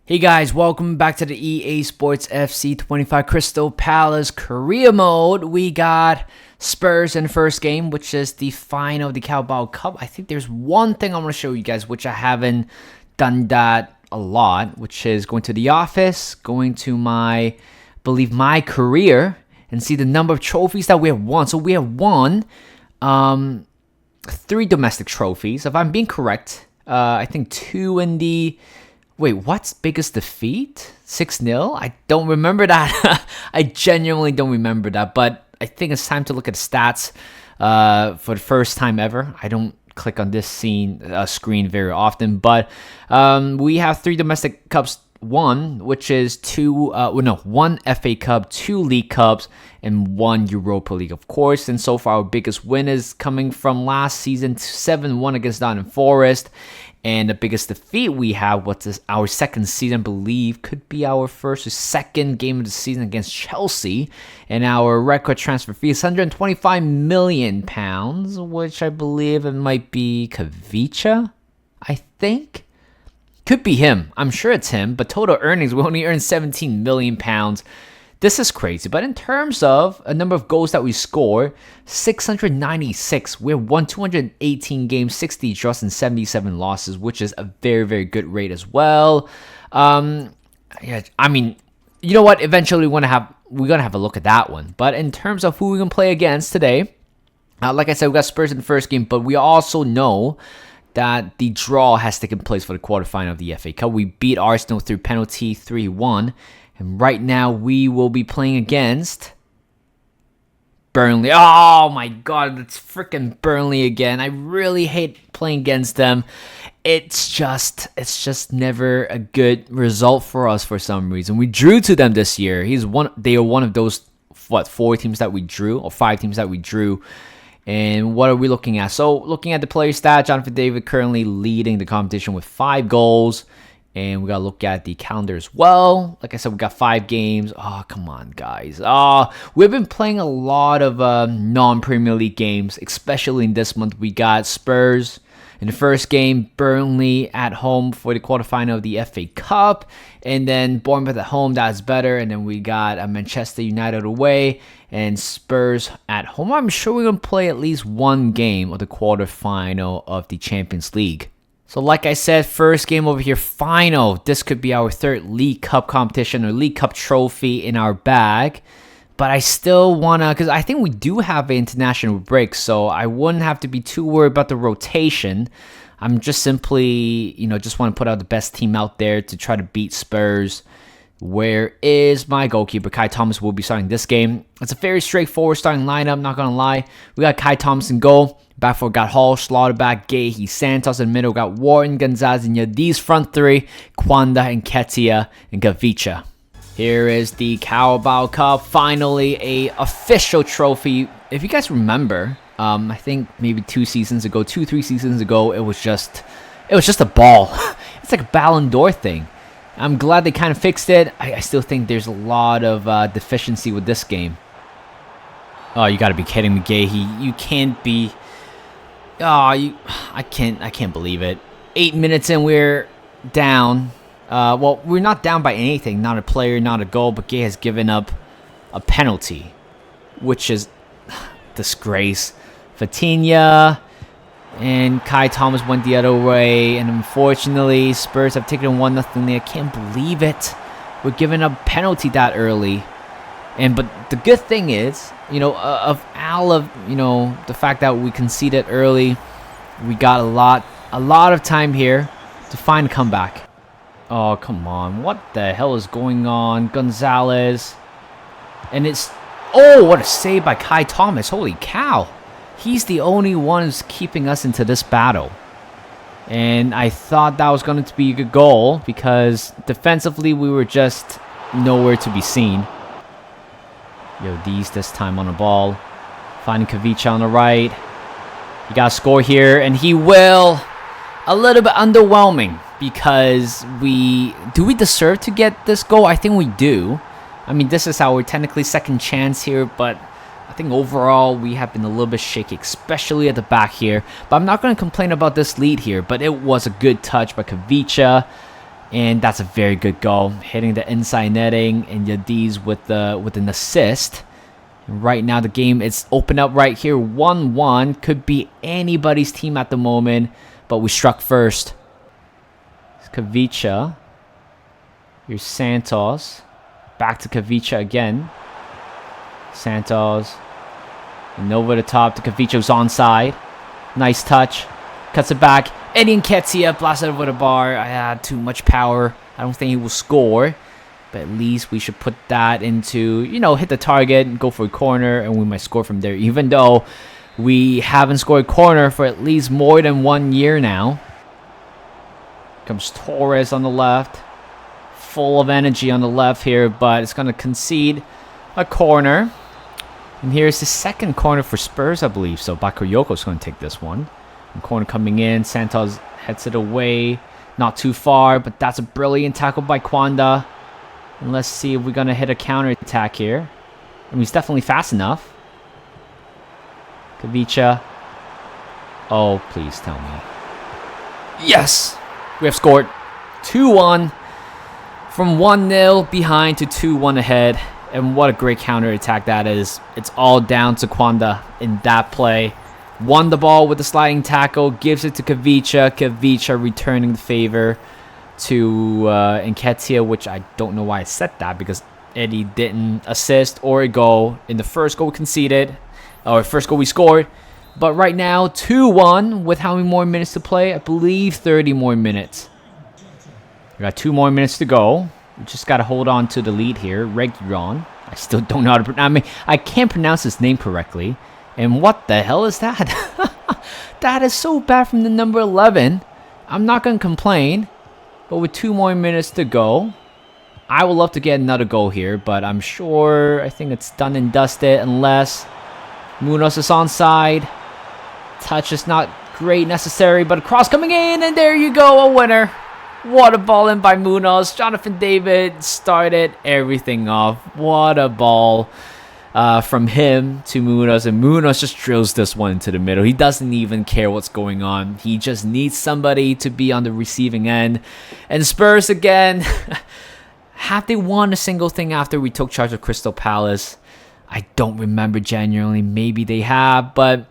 Hey guys, welcome back to the EA Sports FC 25 Crystal Palace Career Mode. We got Spurs in the first game, which is the final of the Carabao Cup. I think there's one thing I want to show you guys, which I haven't done that a lot, which is going to the office, going to my career, and see the number of trophies that we have won. So we have won 3 domestic trophies. If I'm being correct, I think 2 in the... Wait, what's biggest defeat? 6-0? I don't remember that. I genuinely don't remember that. But I think it's time to look at the stats for the first time ever. I don't click on this screen very often. But we have 3 domestic cups won, which is 1 FA Cup, 2 League Cups, and 1 Europa League, of course. And so far, our biggest win is coming from last season, 7-1 against Nottingham Forest. And the biggest defeat we have, our second season, I believe, could be our first or second game of the season against Chelsea. And our record transfer fee is £125 million, which I believe it might be Kavicha, I think. Could be him. I'm sure it's him. But total earnings, we only earned £17 million. This is crazy. But in terms of a number of goals that we score, 696. We have won 218 games, 60 draws, and 77 losses, which is a very, very good rate as well. Yeah, I mean, you know what? Eventually, we're gonna have a look at that one. But in terms of who we can play against today, like I said, we got Spurs in the first game, but we also know that the draw has taken place for the quarterfinal of the FA Cup. We beat Arsenal through penalty 3-1. And right now, we will be playing against Burnley. Oh my god, it's freaking Burnley again. I really hate playing against them. It's just never a good result for us for some reason. We drew to them this year. They are one of those 4 teams that we drew, or 5 teams that we drew. And what are we looking at? So looking at the player stat, Jonathan David currently leading the competition with 5 goals. And we got to look at the calendar as well. Like I said, we got 5 games. Oh, come on, guys. We've been playing a lot of non-Premier League games, especially in this month. We got Spurs in the first game, Burnley at home for the quarterfinal of the FA Cup, and then Bournemouth at home. That's better. And then we got Manchester United away and Spurs at home. I'm sure we're going to play at least one game of the quarterfinal of the Champions League. So like I said, first game over here, final. This could be our 3rd League Cup competition or League Cup trophy in our bag. But I still want to, because I think we do have an international break, so I wouldn't have to be too worried about the rotation. I'm just simply, just want to put out the best team out there to try to beat Spurs. Where is my goalkeeper? Kai Thomas will be starting this game. It's a very straightforward starting lineup, not going to lie. We got Kai Thomas in goal. Back four got Hall, Slaughterback, Gahey, Santos in the middle. Got Wharton, Gonzalez, and These front 3, Kwanda, and Ketia, and Gavicha. Here is the Carabao Cup. Finally, a official trophy. If you guys remember, I think maybe 3 seasons ago, it was just a ball. It's like a Ballon d'Or thing. I'm glad they kind of fixed it. I still think there's a lot of deficiency with this game. Oh, you got to be kidding me, Gahey. You can't be... I can't believe it. 8 minutes in, we're down. Well, we're not down by anything. Not a player, not a goal, but Gay has given up a penalty, which is disgrace. Vitinha and Kai Thomas went the other way, and unfortunately, Spurs have taken 1-0 lead. I can't believe it. We're giving up a penalty that early. But the good thing is, the fact that we conceded early, we got a lot of time here to find a comeback. Oh, come on. What the hell is going on? Gonzalez. And what a save by Kai Thomas. Holy cow. He's the only one who's keeping us into this battle. And I thought that was going to be a good goal because defensively we were just nowhere to be seen. These this time on the ball. Finding Kavicha on the right. He got to score here, and he will. A little bit underwhelming because do we deserve to get this goal? I think we do. I mean, this is our technically second chance here, but I think overall we have been a little bit shaky, especially at the back here. But I'm not going to complain about this lead here, but it was a good touch by Kavicha. And that's a very good goal. Hitting the inside netting, and Yadiz with an assist. Right now the game is open up right here. 1-1. Could be anybody's team at the moment, but we struck first. It's Kavicha. Here's Santos. Back to Kavicha again. Santos. And over the top to Kavicha, who's onside. Nice touch. Cuts it back. Eddie Nketiah blasted over the bar. I had too much power. I don't think he will score. But at least we should put that into, hit the target and go for a corner. And we might score from there. Even though we haven't scored a corner for at least more than 1 year now. Comes Torres on the left. Full of energy on the left here. But it's going to concede a corner. And here's the second corner for Spurs, I believe. So Bakayoko's going to take this one. And corner coming in. Santos heads it away. Not too far, but that's a brilliant tackle by Kwanda. And let's see if we're going to hit a counter attack here. I mean, he's definitely fast enough. Kavicha. Oh, please tell me. Yes! We have scored 2-1. From 1-0 behind to 2-1 ahead. And what a great counter attack that is. It's all down to Kwanda in that play. Won the ball with the sliding tackle. Gives it to Kavicha. Kavicha returning the favor to Nketiah, which I don't know why I said that, because Eddie didn't assist or a goal in the first goal we conceded, or first goal we scored. But right now, 2-1 with how many more minutes to play? I believe 30 more minutes. We got 2 more minutes to go. We just got to hold on to the lead here. Reguilon. I still don't know how to pronounce. I mean, I can't pronounce his name correctly. And what the hell is that? That is so bad from the number 11. I'm not going to complain. But with 2 more minutes to go, I would love to get another goal here. But I'm sure, I think it's done and dusted. Unless Munoz is onside. Touch is not great necessary. But a cross coming in. And there you go, a winner. What a ball in by Munoz. Jonathan David started everything off. What a ball. From him to Munoz, and Munoz just drills this one into the middle. He doesn't even care what's going on. He just needs somebody to be on the receiving end. And Spurs again, have they won a single thing after we took charge of Crystal Palace? I don't remember genuinely. Maybe they have, but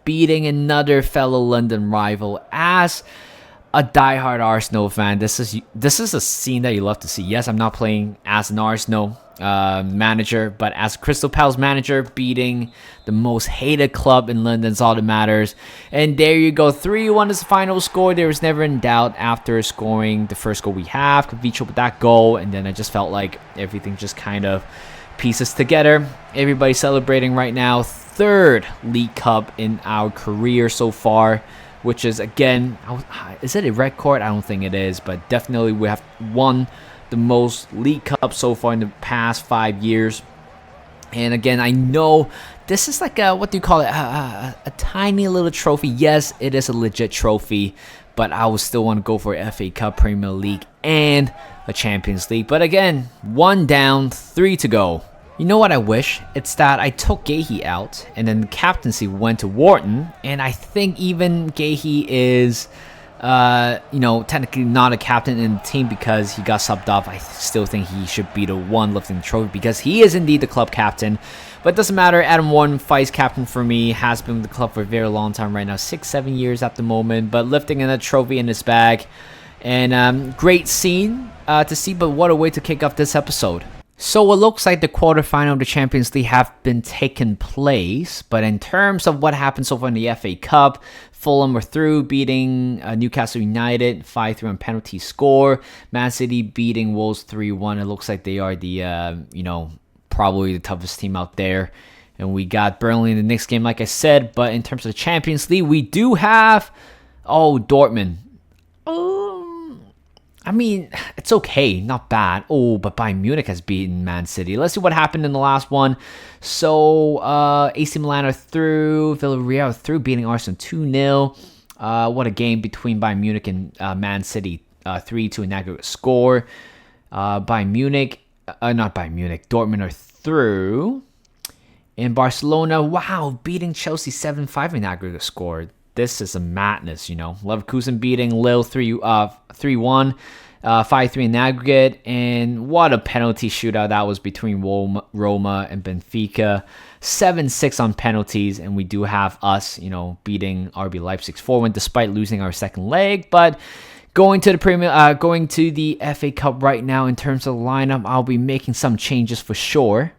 beating another fellow London rival as a diehard Arsenal fan, this is a scene that you love to see. Yes, I'm not playing as an Arsenal manager, but as Crystal Palace manager, beating the most hated club in London is all that matters. And there you go, 3-1 is the final score. There was never in doubt after scoring the first goal we have. Kavicha with that goal, and then I just felt like everything just kind of pieces together. Everybody celebrating right now. 3rd League Cup in our career so far, which is, again, is it a record? I don't think it is, but definitely we have won the most League Cups so far in the past 5 years. And again, I know this is like a, what do you call it, a tiny little trophy. Yes, it is a legit trophy, but I would still want to go for FA Cup, Premier League, and a Champions League. But again, 1 down, 3 to go. You know what I wish? It's that I took Gahey out, and then the captaincy went to Wharton, and I think even Gahey is, technically not a captain in the team because he got subbed off. I still think he should be the one lifting the trophy because he is indeed the club captain. But it doesn't matter. Adam Wharton, vice captain for me, has been with the club for a very long time right now, 6-7 years at the moment, but lifting a trophy in his bag. And great scene to see, but what a way to kick off this episode. So it looks like the quarterfinal of the Champions League have been taken place, but in terms of what happened so far in the FA Cup, Fulham were through, beating Newcastle United 5-3 on penalty score. Man City beating Wolves 3-1. It looks like they are the, probably the toughest team out there. And we got Burnley in the next game, like I said. But in terms of the Champions League, we do have, Dortmund. I mean, it's okay, not bad. But Bayern Munich has beaten Man City. Let's see what happened in the last one. So, AC Milan are through. Villarreal are through, beating Arsenal 2-0. What a game between Bayern Munich and Man City. 3-2 in aggregate score. Dortmund are through. In Barcelona, wow, beating Chelsea 7-5 in aggregate score. This is a madness, Leverkusen beating Lille 3-1. 5-3 in aggregate, and what a penalty shootout that was between Roma and Benfica. 7-6 on penalties, and we do have us, beating RB Leipzig's 4-1 despite losing our second leg. But going to the FA Cup right now in terms of the lineup, I'll be making some changes for sure.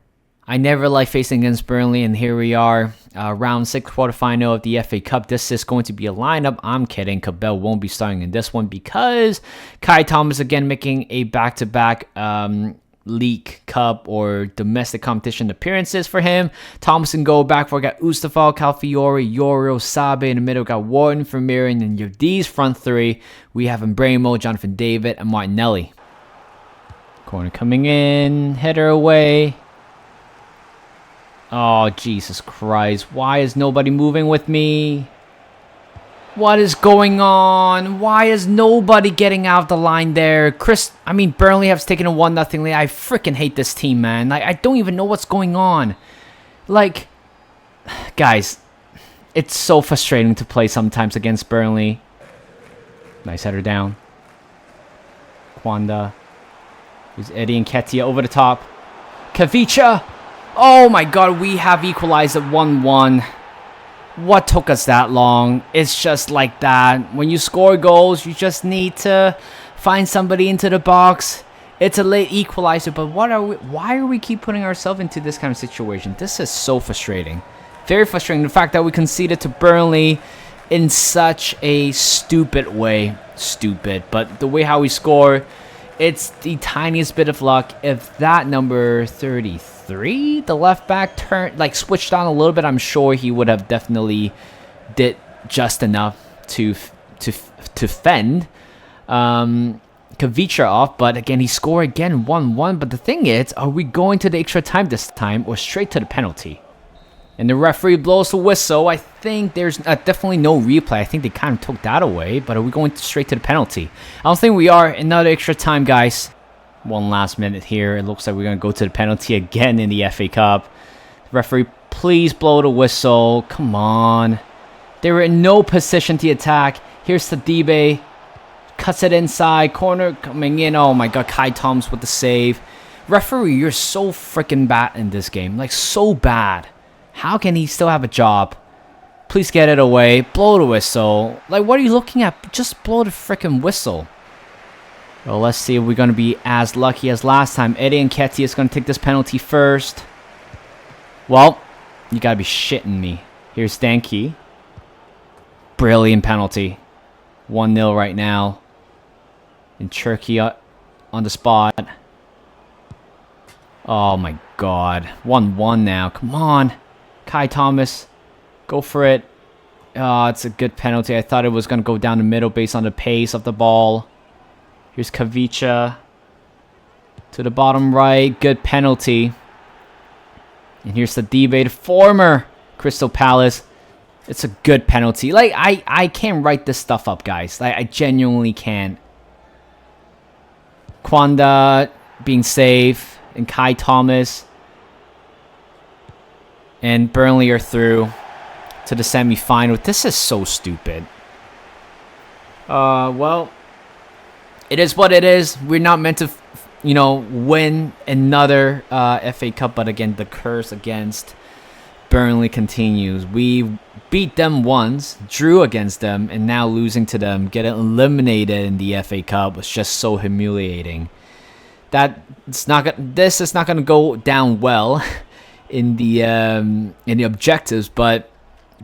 I never like facing against Burnley, and here we are, round 6 quarterfinal of the FA Cup. This is going to be a lineup. I'm kidding. Cabell won't be starting in this one because Kai Thomas again making a back-to-back League Cup or domestic competition appearances for him. Thomas in goal. Back four got Ustafal, Calfiore, Yorio, Sabe. In the middle got Wharton, Vermeer, and then these front three. We have Mbremo, Jonathan David, and Martinelli. Corner coming in, header away. Oh, Jesus Christ. Why is nobody moving with me? What is going on? Why is nobody getting out of the line there? Burnley has taken a 1-0 lead. I freaking hate this team, man. I don't even know what's going on. Guys, it's so frustrating to play sometimes against Burnley. Nice header down. Kwanda. Here's Eddie and Ketia over the top. Kavicha. Oh my god, we have equalized at 1-1. What took us that long? It's just like that. When you score goals, you just need to find somebody into the box. It's a late equalizer, but why are we keep putting ourselves into this kind of situation? This is so frustrating. Very frustrating. The fact that we conceded to Burnley in such a stupid way. Stupid. But the way how we score, it's the tiniest bit of luck. If that number 33, the left back switched on a little bit, I'm sure he would have definitely did just enough to fend Kavicha off. But again, he scored again 1-1. But the thing is, are we going to the extra time this time or straight to the penalty? And the referee blows the whistle. I think there's definitely no replay. I think they kind of took that away. But are we going straight to the penalty? I don't think we are. Another extra time, guys. One last minute here. It looks like we're going to go to the penalty again in the FA Cup. Referee, please blow the whistle. Come on. They were in no position to attack. Here's Sidibe. Cuts it inside. Corner coming in. Oh my god. Kai Thomas with the save. Referee, you're so freaking bad in this game. So bad. How can he still have a job? Please get it away. Blow the whistle. What are you looking at? Just blow the freaking whistle. Well, let's see if we're going to be as lucky as last time. Eddie Nketiah is going to take this penalty first. Well, you got to be shitting me. Here's Stanky. Brilliant penalty. 1-0 right now. And Turkey on the spot. Oh my god. 1-1 now. Come on. Kai Thomas. Go for it. Oh, it's a good penalty. I thought it was going to go down the middle based on the pace of the ball. Here's Kavicha. To the bottom right. Good penalty. And here's the debate. Former Crystal Palace. It's a good penalty. I can't write this stuff up, guys. I genuinely can't. Kwanda being safe. And Kai Thomas. And Burnley are through to the semi-final. This is so stupid. Well, it is what it is. We're not meant to, win another FA Cup. But again, the curse against Burnley continues. We beat them once, drew against them, and now losing to them, getting eliminated in the FA Cup was just so humiliating. This is not going to go down well in the objectives, but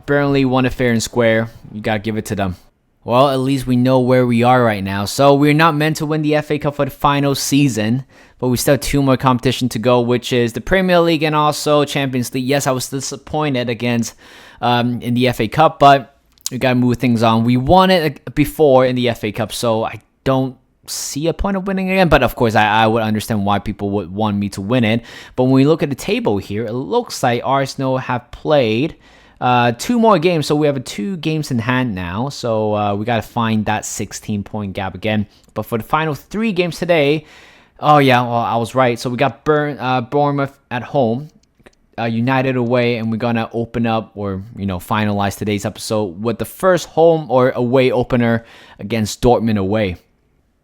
Burnley won it fair and square. You got to give it to them. Well, at least we know where we are right now. So we're not meant to win the FA Cup for the final season, but we still have 2 more competition to go, which is the Premier League and also Champions League. Yes, I was disappointed against in the FA Cup, but we got to move things on. We won it before in the FA Cup, so I don't see a point of winning again. But of course, I would understand why people would want me to win it. But when we look at the table here, it looks like Arsenal have played 2 more games, so we have 2 games in hand now. So we got to find that 16-point gap again. But for the final 3 games today, oh yeah, well, I was right. So we got Bournemouth at home, United away, and we're gonna open up or finalize today's episode with the first home or away opener against Dortmund away.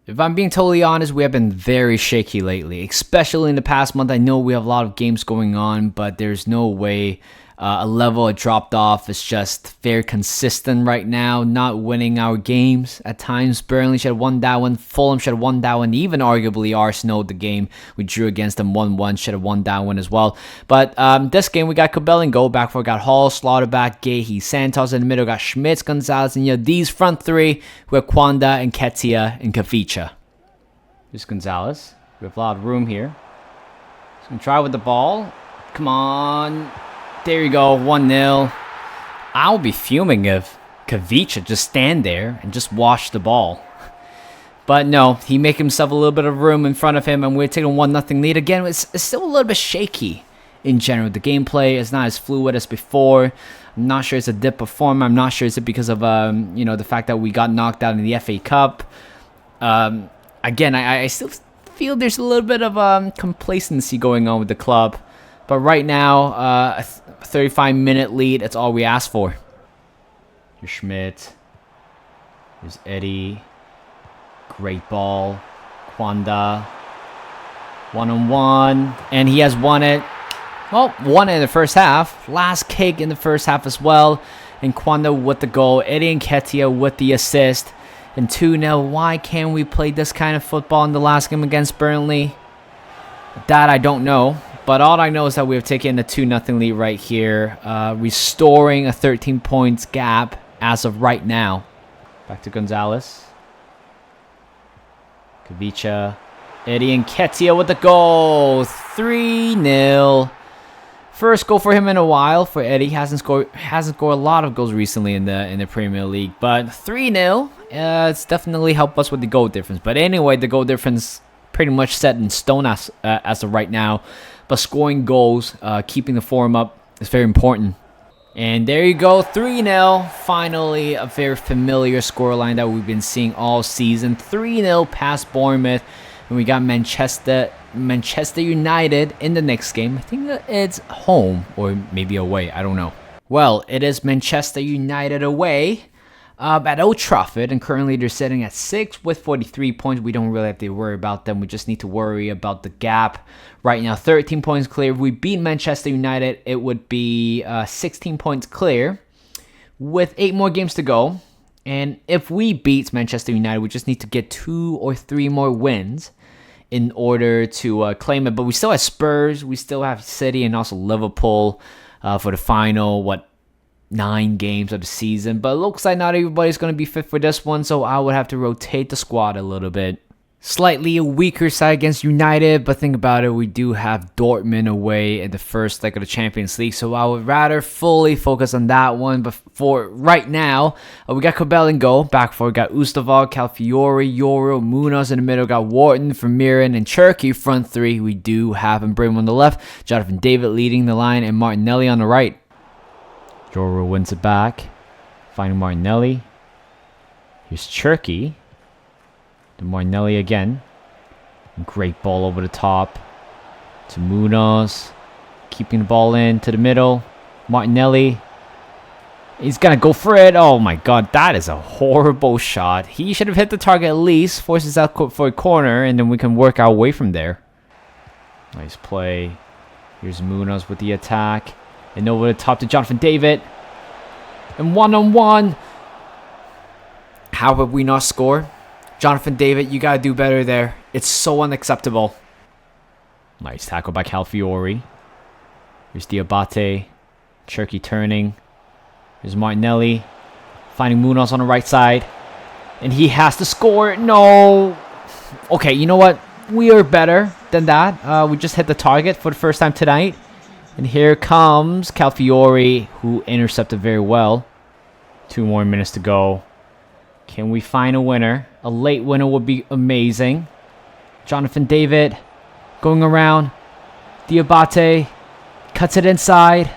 If I'm being totally honest, we have been very shaky lately, especially in the past month. I know we have a lot of games going on, but there's no way a level had dropped off. It's just very consistent right now, not winning our games. At times, Burnley should have won that one, Fulham should have won that one, even arguably Arsenal, the game we drew against them 1-1, should have won that one as well. But this game, we got Cabell and Go back for, got Hall, Slaughterback, Gahey, Santos in the middle, got Schmitz, Gonzalez, and these front three, we have Kwanda and Ketia and Kavicha. Here's Gonzalez. We have a lot of room here. He's going to try with the ball. Come on. There you go, 1-0. I'll be fuming if Kavicha just stand there and just wash the ball. But no, he make himself a little bit of room in front of him, and we're taking a 1-0 lead. Again, it's still a little bit shaky in general. The gameplay is not as fluid as before. I'm not sure it's a dip of form. I'm not sure it's because of the fact that we got knocked out in the FA Cup. Again, I still feel there's a little bit of complacency going on with the club. But right now, a 35-minute lead, that's all we ask for. Here's Schmidt. Here's Eddie. Great ball. Kwanda. One-on-one. And he has won it. Well, won it in the first half. Last kick in the first half as well. And Kwanda with the goal. Eddie and Ketia with the assist. And 2-0. Why can't we play this kind of football in the last game against Burnley? That I don't know. But all I know is that we have taken a 2-0 lead right here, restoring a 13 points gap as of right now. Back to Gonzalez. Kavicha. Eddie and Ketia with the goal. 3-0. First goal for him in a while. For Eddie, hasn't scored a lot of goals recently in the Premier League, but 3-0. It's definitely helped us with the goal difference. But anyway, the goal difference pretty much set in stone as of right now. But scoring goals, keeping the form up is very important. And there you go, 3-0. Finally, a very familiar scoreline that we've been seeing all season. 3-0 past Bournemouth. And we got Manchester United in the next game. I think it's home or maybe away. I don't know. Well, it is Manchester United away at Old Trafford, and currently they're sitting at 6 with 43 points. We don't really have to worry about them. We just need to worry about the gap. Right now, 13 points clear. If we beat Manchester United, it would be 16 points clear with 8 more games to go. And if we beat Manchester United, we just need to get 2 or 3 more wins in order to claim it. But we still have Spurs, we still have City, and also Liverpool for the final, 9 games of the season. But it looks like not everybody's going to be fit for this one, so I would have to rotate the squad a little bit. Slightly a weaker side against United, but think about it, we do have Dortmund away in the first leg of the Champions League, so I would rather fully focus on that one. But for right now, we got Cabell and Go back for. We got Ustavar, Calfiori, Yoro, Munoz in the middle, got Wharton, Vermeeren, and Cherky front three. We do have Mbrim on the left, Jonathan David leading the line, and Martinelli on the right. Yoro wins it back, finding Martinelli. Here's Cherky. To Martinelli again. Great ball over the top. To Munoz. Keeping the ball in to the middle. Martinelli. He's going to go for it. Oh my god, that is a horrible shot. He should have hit the target at least. Forces out for a corner, and then we can work our way from there. Nice play. Here's Munoz with the attack. And over the top to Jonathan David. And one-on-one. How would we not score? Jonathan David, you gotta do better there. It's so unacceptable. Nice tackle by Calfiori. Here's Diabate. Cherky turning. Here's Martinelli. Finding Munoz on the right side. And he has to score. No. Okay, you know what? We are better than that. We just hit the target for the first time tonight. And here comes Calfiori, who intercepted very well. 2 more minutes to go. Can we find a winner? A late winner would be amazing. Jonathan David going around. Diabate cuts it inside.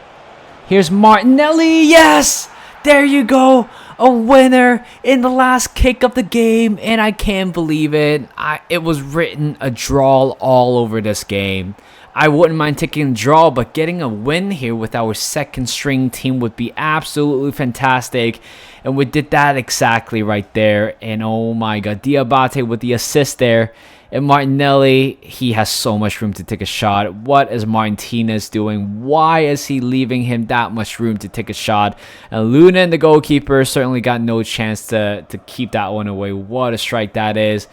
Here's Martinelli. Yes! There you go. a winner in the last kick of the game, and I can't believe it. It was written a draw all over this game. I wouldn't mind taking a draw, but getting a win here with our second string team would be absolutely fantastic. And we did that exactly right there. And oh my god, Diabate with the assist there. And Martinelli, he has so much room to take a shot. What is Martinez doing? Why is he leaving him that much room to take a shot? And Luna, the goalkeeper, certainly got no chance to keep that one away. What a strike that is.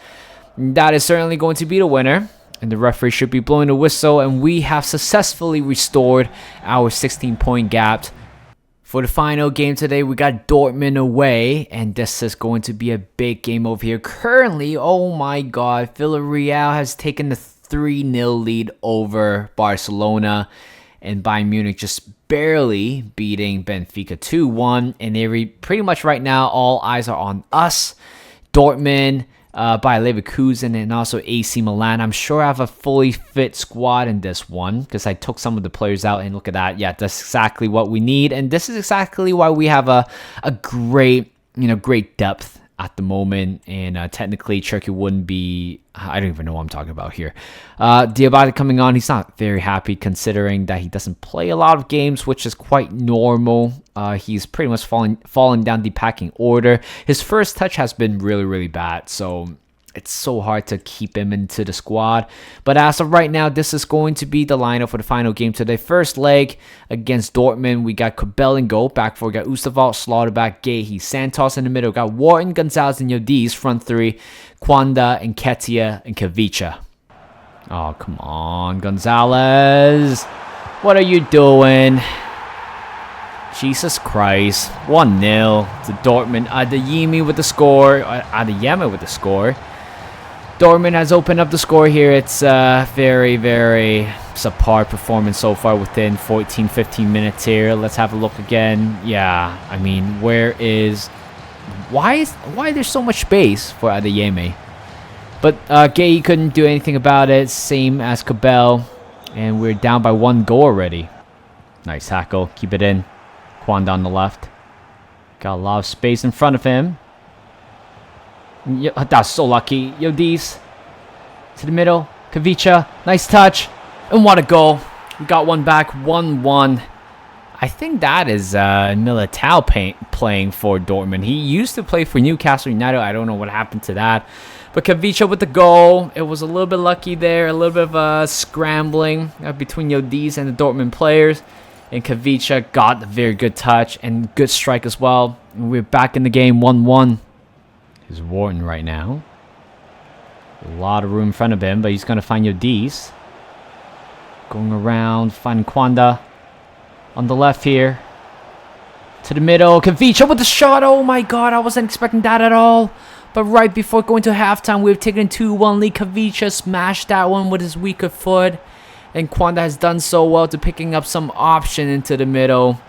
That is certainly going to be the winner. And the referee should be blowing the whistle. And we have successfully restored our 16-point gap. For the final game today, we got Dortmund away, and this is going to be a big game over here. Currently, oh my god, Villarreal has taken the 3-0 lead over Barcelona, and Bayern Munich just barely beating Benfica 2-1. And pretty much right now, all eyes are on us. Dortmund, by Leverkusen, and also AC Milan. I'm sure I have a fully fit squad in this one because I took some of the players out, and look at that. Yeah, that's exactly what we need, and this is exactly why we have a great, great depth at the moment. And technically, Turkey wouldn't be. I don't even know what I'm talking about here. Diabate coming on, he's not very happy considering that he doesn't play a lot of games, which is quite normal. He's pretty much falling down the packing order. His first touch has been really, really bad, so it's so hard to keep him into the squad. But as of right now, this is going to be the lineup for the final game today. First leg against Dortmund, we got Cabell in goal. Back four, we got Ustaval, Slaughterback, Gahey, Santos in the middle. We got Wharton, Gonzalez, and Yildiz. Front three, Kwanda, and Ketia, and Kavicha. Oh, come on, Gonzalez. What are you doing? Jesus Christ. 1-0 to Dortmund. Adeyemi with the score. Adeyemi with the score. Dortmund has opened up the score here. It's a very, very subpar performance so far within 14-15 minutes here. Let's have a look again. Yeah, I mean, why is there so much space for Adeyemi? But Gay couldn't do anything about it. Same as Cabell. And we're down by 1 goal already. Nice tackle. Keep it in. Kwanda on the left. Got a lot of space in front of him. That's so lucky. Yildiz to the middle. Kavicha. Nice touch. And what a goal. We got one back. 1-1. I think that is Militao playing for Dortmund. He used to play for Newcastle United. I don't know what happened to that. But Kavicha with the goal. It was a little bit lucky there. A little bit of scrambling between Yildiz and the Dortmund players. And Kavicha got a very good touch and good strike as well. And we're back in the game, 1-1. Here's Wharton right now. A lot of room in front of him, but he's going to find Yildiz. Going around, finding Kwanda. On the left here. To the middle. Kavicha with the shot. Oh my god, I wasn't expecting that at all. But right before going to halftime, we've taken 2-1 lead. Kavicha smashed that one with his weaker foot. And Kwanda has done so well to picking up some option into the middle.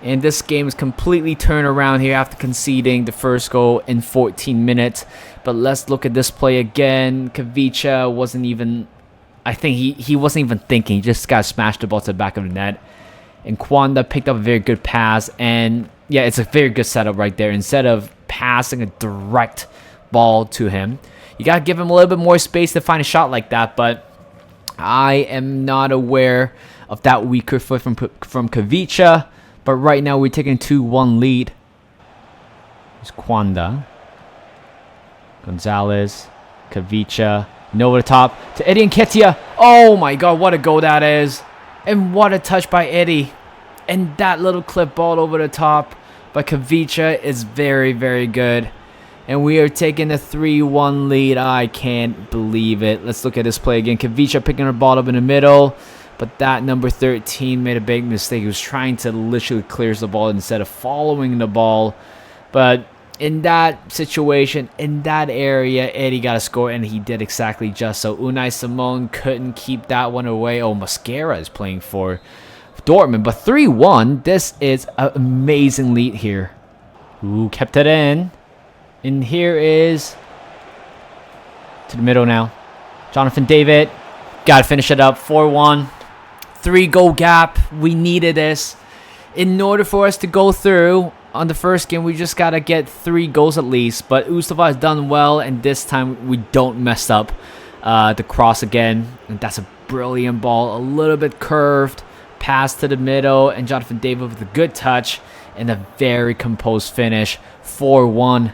And this game is completely turned around here after conceding the first goal in 14 minutes. But let's look at this play again. Kavicha wasn't even... I think he wasn't even thinking. He just got smashed the ball to the back of the net. And Kwanda picked up a very good pass. And yeah, it's a very good setup right there. Instead of passing a direct ball to him, you got to give him a little bit more space to find a shot like that. But I am not aware of that weaker foot from Kavicha. But right now we're taking 2-1 lead. There's Kwanda. Gonzalez. Kavicha. And over the top to Eddie Nketiah. Oh my god, what a goal that is. And what a touch by Eddie. And that little clip ball over the top by Kavicha is very, very good. And we are taking a 3-1 lead. I can't believe it. Let's look at this play again. Kavicha picking her ball up in the middle. But that number 13 made a big mistake. He was trying to literally clear the ball instead of following the ball. But in that situation, in that area, Eddie got a score, and he did exactly just so. Unai Simon couldn't keep that one away. Oh, Mascara is playing for Dortmund. But 3-1, this is an amazing lead here. Ooh, kept it in. And here is to the middle now. Jonathan David. Got to finish it up. 4-1. 3-goal gap. We needed this. In order for us to go through, on the first game. We just gotta get 3 goals at least. But Mustafa has done well, and this time we don't mess up the cross again. And that's a brilliant ball, a little bit curved, pass to the middle, and Jonathan David with a good touch and a very composed finish, 4-1.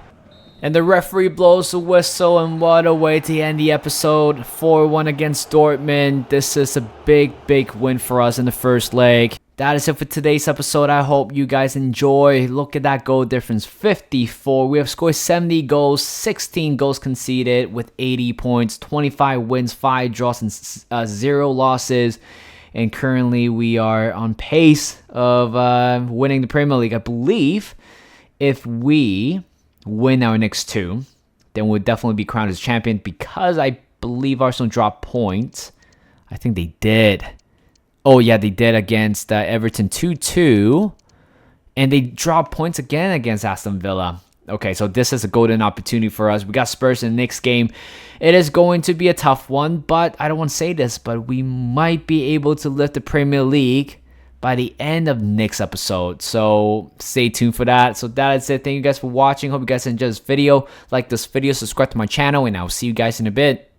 And the referee blows the whistle, and what a way to end the episode. 4-1 against Dortmund. This is a big win for us in the first leg. That is it for today's episode. I hope you guys enjoy. Look at that goal difference, 54. We have scored 70 goals, 16 goals conceded with 80 points, 25 wins, 5 draws, and 0 losses. And currently we are on pace of winning the Premier League. I believe if we win our next 2, then we'll definitely be crowned as champion, because I believe Arsenal dropped points. I think they did. Oh yeah, they did against Everton 2-2, and they dropped points again against Aston Villa. Okay, so this is a golden opportunity for us. We got Spurs in the next game. It is going to be a tough one, but I don't want to say this, but we might be able to lift the Premier League by the end of next episode. So stay tuned for that. So that is it. Thank you guys for watching. Hope you guys enjoyed this video. Like this video, subscribe to my channel, and I'll see you guys in a bit.